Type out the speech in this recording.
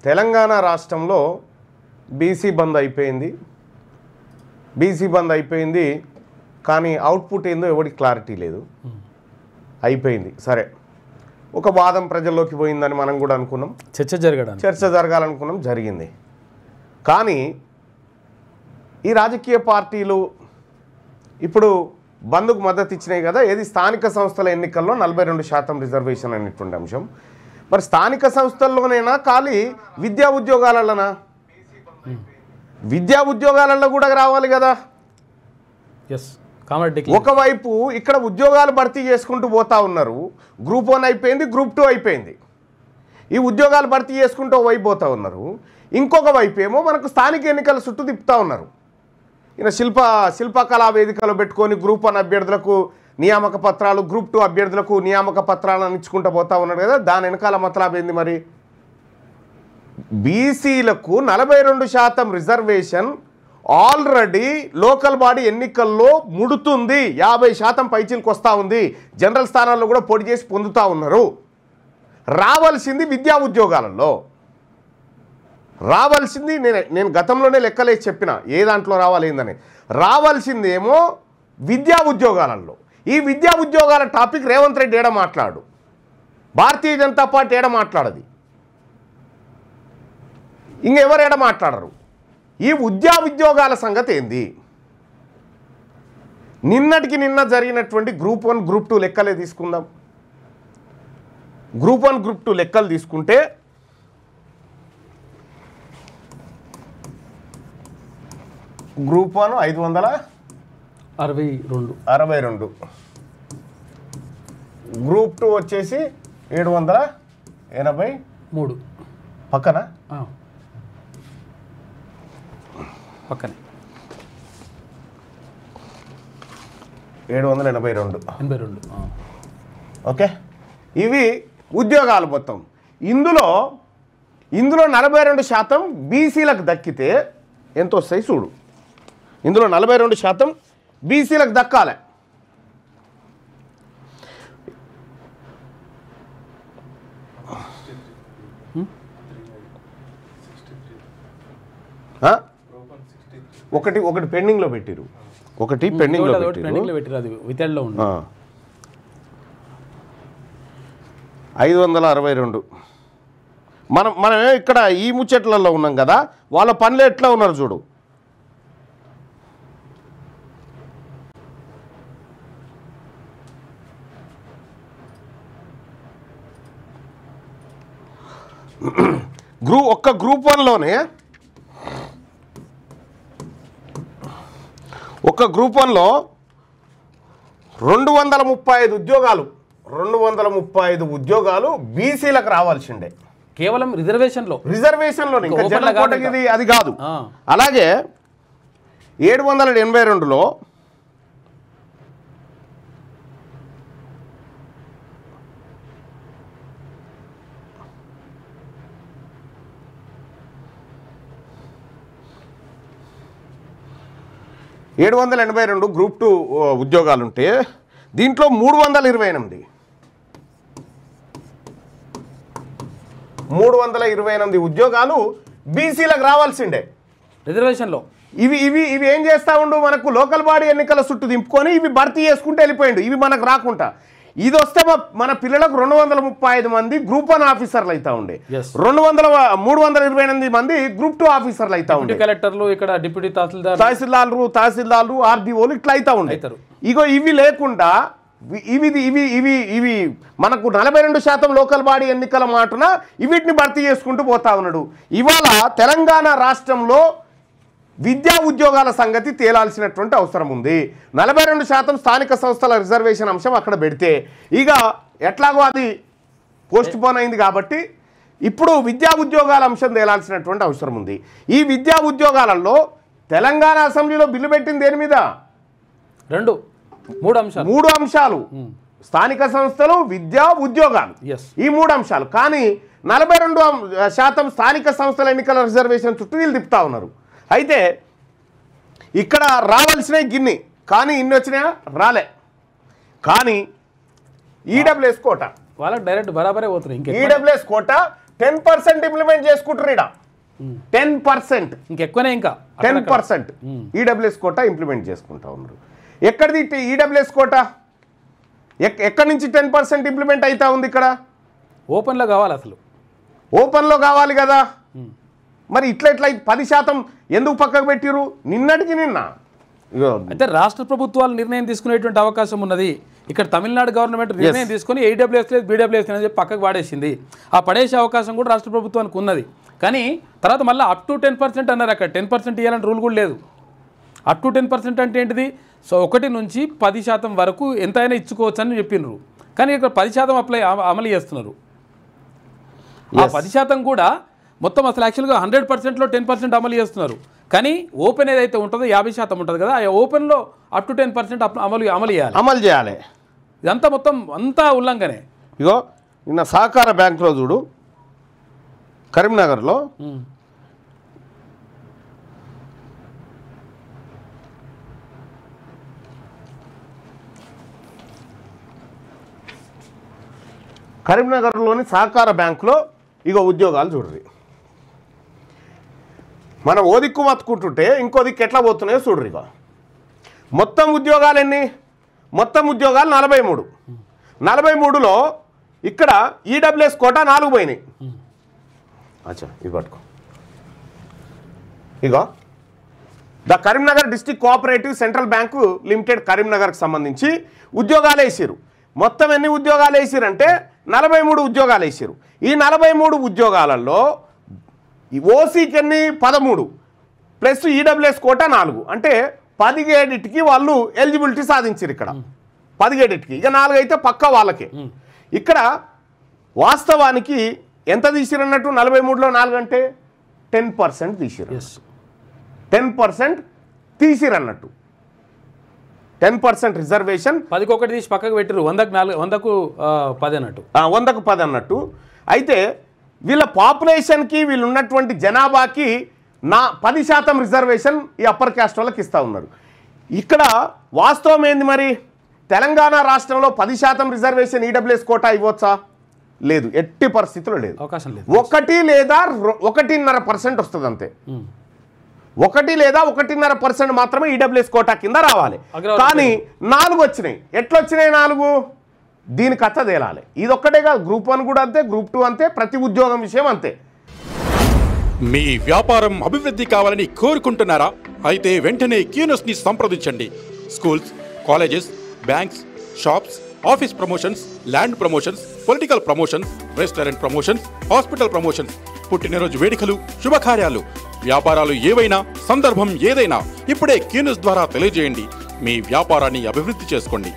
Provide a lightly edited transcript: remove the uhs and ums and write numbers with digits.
తెలంగాణ రాష్ట్రంలో బీసీ బంద్ అయిపోయింది కానీ అవుట్పుట్ ఏందో ఎవరికి క్లారిటీ లేదు. అయిపోయింది సరే, ఒక వాదం ప్రజల్లోకి పోయిందని మనం కూడా అనుకున్నాం, చర్చ జరగాలనుకున్నాం, జరిగింది. కానీ ఈ రాజకీయ పార్టీలు ఇప్పుడు బంద్కు మద్దతు ఇచ్చినాయి కదా, ఏది స్థానిక సంస్థల ఎన్నికల్లో 42% రిజర్వేషన్ అనేటువంటి అంశం. మరి స్థానిక సంస్థల్లోనైనా ఖాళీ విద్యా ఉద్యోగాలలోనా? విద్యా ఉద్యోగాలలో కూడా రావాలి కదా. ఒకవైపు ఇక్కడ ఉద్యోగాలు భర్తీ చేసుకుంటూ పోతా ఉన్నారు, గ్రూప్ 1 అయిపోయింది, గ్రూప్ 2 అయిపోయింది, ఈ ఉద్యోగాలు భర్తీ చేసుకుంటూ వైపు పోతా ఉన్నారు. ఇంకొక వైపు ఏమో మనకు స్థానిక ఎన్నికల చుట్టూ తిప్పుతూ ఉన్నారు. ఈయన శిల్పకళా వేదికలో పెట్టుకొని గ్రూప్ 1 అభ్యర్థులకు నియామక పత్రాలు, గ్రూప్ 2 అభ్యర్థులకు నియామక పత్రాలను ఇచ్చుకుంటూ పోతా ఉన్నాడు కదా. దాని వెనకాల మతలబ్ ఏంది? మరి బీసీలకు 42% రిజర్వేషన్ ఆల్రెడీ లోకల్ బాడీ ఎన్నికల్లో ముడుతుంది, 50% పైచీలకు వస్తూ ఉంది, జనరల్ స్థానాల్లో కూడా పోటీ చేసి పొందుతూ ఉన్నారు. రావాల్సింది విద్యా ఉద్యోగాలలో, రావాల్సింది నేను గతంలోనే లెక్కలేసి చెప్పిన ఏ దాంట్లో రావాలి ఏందని. రావాల్సిందేమో విద్యా ఉద్యోగాలలో. ఈ విద్యా ఉద్యోగాల టాపిక్ రేవంత్ రెడ్డి ఏడ మాట్లాడు, భారతీయ జనతా పార్టీ ఏడ మాట్లాడది, ఇంకెవరు ఏడ మాట్లాడరు. ఈ ఉద్యోగాల సంగతి ఏంది? నిన్నటికి నిన్న జరిగినటువంటి గ్రూప్ 1 గ్రూప్ 2 లెక్కలే తీసుకుందాం. గ్రూప్ 1 గ్రూప్ 2 లెక్కలు తీసుకుంటే గ్రూప్ 1 562, గ్రూప్ 2 వచ్చేసి 783 పక్కన పక్కనే 782. ఓకే, ఇవి ఉద్యోగాలు మొత్తం. ఇందులో 42% బీసీలకు దక్కితే ఎంత వస్తాయి చూడు. ఇందులో 42% బీసీలకు దక్కాలి. ఒకటి పెండింగ్లో పెట్టిరు, 562. మనం ఇక్కడ ఈ ముచ్చట్లలో ఉన్నాం కదా, వాళ్ళ పనులు ఎట్లా ఉన్నారు చూడు. ఒక్క గ్రూప్ 1లోనే ఒక గ్రూప్ 1లో 235 ఉద్యోగాలు బీసీలకు రావాల్సిండే, కేవలం రిజర్వేషన్లో ఇంకా జనరల్ కోటకి అది కాదు. అలాగే 782లో 782 గ్రూప్ 2 ఉద్యోగాలుంటే దీంట్లో 328 ఉద్యోగాలు బీసీలకు రావాల్సిండే రిజర్వేషన్లో. ఇవి ఏం చేస్తూ ఉండు, మనకు లోకల్ బాడీ ఎన్నికల చుట్టూ దింపుకొని ఇవి భర్తీ చేసుకుంటూ వెళ్ళిపోయిండు. ఇవి మనకు రాకుండా ఇది వస్తే మన పిల్లలకు 235 మంది గ్రూప్ 1 ఆఫీసర్లు అవుతా ఉండే, 328 మంది గ్రూప్ 2 ఆఫీసర్లు అవుతా ఉండే, కలెక్టర్లు, ఇక్కడ డిప్యూటీ తహసీల్దార్లు, ఆర్డీఓలు ఇట్లా అవుతా ఉండే. ఇగో ఇవి లేకుండా ఇవి మనకు 42% లోకల్ బాడీ ఎన్నికల మాటన వీటిని భర్తీ చేసుకుంటూ పోతా ఉన్నాడు. ఇవాళ తెలంగాణ రాష్ట్రంలో విద్యా ఉద్యోగాల సంగతి తేలాల్సినటువంటి అవసరం ఉంది. 42% స్థానిక సంస్థల రిజర్వేషన్ అంశం అక్కడ పెడితే ఇక ఎట్లాగో అది పోస్ట్ పోన్ అయింది కాబట్టి ఇప్పుడు విద్యా ఉద్యోగాల అంశం తేలాల్సినటువంటి అవసరం ఉంది. ఈ విద్యా ఉద్యోగాలలో తెలంగాణ అసెంబ్లీలో బిల్లు పెట్టింది దేని మీద? 3 అంశాలు, స్థానిక సంస్థలు, విద్యా ఉద్యోగాలు, ఈ 3 అంశాలు. కానీ 42% స్థానిక సంస్థల ఎన్నికల రిజర్వేషన్ చుట్టూ వీళ్ళు తిప్పుతా ఉన్నారు. అయితే ఇక్కడ రావాల్సినవి గిన్ని, కానీ ఇన్ని వచ్చినాయా? రాలే. కానీ ఈడబ్ల్యూఎస్ కోట వాళ్ళకి డైరెక్ట్ బరాబరే పోతున్నాయి. ఈడబ్ల్యూఎస్ కోట 10% ఇంప్లిమెంట్ చేసుకుంటారు ఇక్కడ 10%. ఇంకెక్కువనే ఇంకా 10% ఈడబ్ల్యూఎస్ కోటా ఇంప్లిమెంట్ చేసుకుంటా ఉన్నారు. ఎక్కడిది ఈడబ్ల్యూఎస్ కోటా? ఎక్కడి నుంచి 10% ఇంప్లిమెంట్ అవుతా ఉంది? ఇక్కడ ఓపెన్లో కావాలి, అసలు ఓపెన్లో కావాలి కదా. మరి ఇట్లా 10% ఎందుకు పక్కకు పెట్టిరు? నిన్నటికి నిన్న అయితే రాష్ట్ర ప్రభుత్వాలు నిర్ణయం తీసుకునేటువంటి అవకాశం ఉన్నది. ఇక్కడ తమిళనాడు గవర్నమెంట్ నిర్ణయం తీసుకుని ఏడబ్ల్యూఎస్ లేదు బీడబ్ల్యూఎస్ అని చెప్పి పక్కకు పడేసింది. ఆ పడేసే అవకాశం కూడా రాష్ట్ర ప్రభుత్వానికి ఉన్నది. కానీ తర్వాత మళ్ళీ అప్ టు 10% అన్నారు. అక్కడ 10% ఇవ్వాలని రూల్ కూడా లేదు. అప్ టు 10% అంటే ఏంటిది? సో 1 నుంచి 10% వరకు ఎంతైనా ఇచ్చుకోవచ్చు అని చెప్పినారు. కానీ ఇక్కడ 10% అమలు చేస్తున్నారు. ఆ 10% కూడా మొత్తం అసలు యాక్చువల్గా 100%లో 10% అమలు చేస్తున్నారు. కానీ ఓపెన్ ఏదైతే ఉంటుందో 50% ఉంటుంది కదా, ఆ ఓపెన్లో అప్ టు 10% అమలు చేయాలి. ఇదంతా మొత్తం అంతా ఉల్లంఘనే. ఇగో నిన్న సహకార బ్యాంకులో చూడు, కరీంనగర్లో కరీంనగర్లోని సహకార బ్యాంకులో ఇగో ఉద్యోగాలు చూడరు. మనం ఓ దిక్కు మత్తుకుంటుంటే ఇంకో దిక్కు ఎట్లా పోతున్నాయో చూడరు. ఇక మొత్తం ఉద్యోగాలు ఎన్ని? మొత్తం ఉద్యోగాలు 43. 43లో ఇక్కడ ఈడబ్ల్యూఎస్ కోటా 4 పోయినాయి. అచ్చా ఇది పట్టుకో. ఇగో the Karimnagar district cooperative central bank limited కరీంనగర్కి సంబంధించి ఉద్యోగాలు వేసారు. మొత్తం ఎన్ని ఉద్యోగాలు వేసారంటే 43 ఉద్యోగాలు వేసారు. ఈ 43 ఉద్యోగాలలో ఓసీకి ఎన్ని? 13 ప్లస్ ఈడబ్ల్యూఎస్ కోటా 4 అంటే 17కి వాళ్ళు ఎలిజిబిలిటీ సాధించారు. ఇక్కడ 17కి, ఇక 4 అయితే పక్కా వాళ్ళకే. ఇక్కడ వాస్తవానికి ఎంత తీసిరన్నట్టు? 43లో 4 అంటే 10% తీసిరు. 10% తీసిరన్నట్టు. 10% రిజర్వేషన్ 10కి 1 తీసి పక్కకు పెట్టిరు. 100కు 10 అన్నట్టు, 100కు 10 అన్నట్టు. అయితే వీళ్ళ పాపులేషన్కి వీళ్ళు ఉన్నటువంటి జనాభాకి 10% రిజర్వేషన్ ఈ అప్పర్ క్యాస్ట్ వాళ్ళకి ఇస్తూ ఉన్నారు. ఇక్కడ వాస్తవం ఏంది మరి? తెలంగాణ రాష్ట్రంలో 10% రిజర్వేషన్ ఈడబ్ల్యూఎస్ కోటా ఇవ్వచ్చా? లేదు, ఎట్టి పరిస్థితుల్లో లేదు. అవకాశం లేదు. 1 లేదా 1.5% వస్తుంది అంతే. 1 లేదా 1.5% మాత్రమే ఈడబ్ల్యూఎస్ కోటా కింద రావాలి. కానీ 4 వచ్చినాయి. ఎట్లా వచ్చినాయి 4? దీని కథ తేలాలి. ఇది ఒక్కటే కాదు, గ్రూప్ 1 కూడా అంతే, గ్రూప్ 2 అంతే, ప్రతి ఉద్యోగం విషయం అంతే. మీ వ్యాపారం అభివృద్ధి కావాలని కోరుకుంటున్నారా? అయితే వెంటనే క్యూనస్ని సంప్రదించండి. Schools, colleges, banks, shops, office promotions, land promotions, political promotions, restaurant promotions, hospital promotions, పుట్టినరోజు వేడుకలు, శుభకార్యాలు, వ్యాపారాలు ఏవైనా, సందర్భం ఏదైనా ఇప్పుడే క్యూనస్ ద్వారా తెలియజేయండి. మీ వ్యాపారాన్ని అభివృద్ధి చేసుకోండి.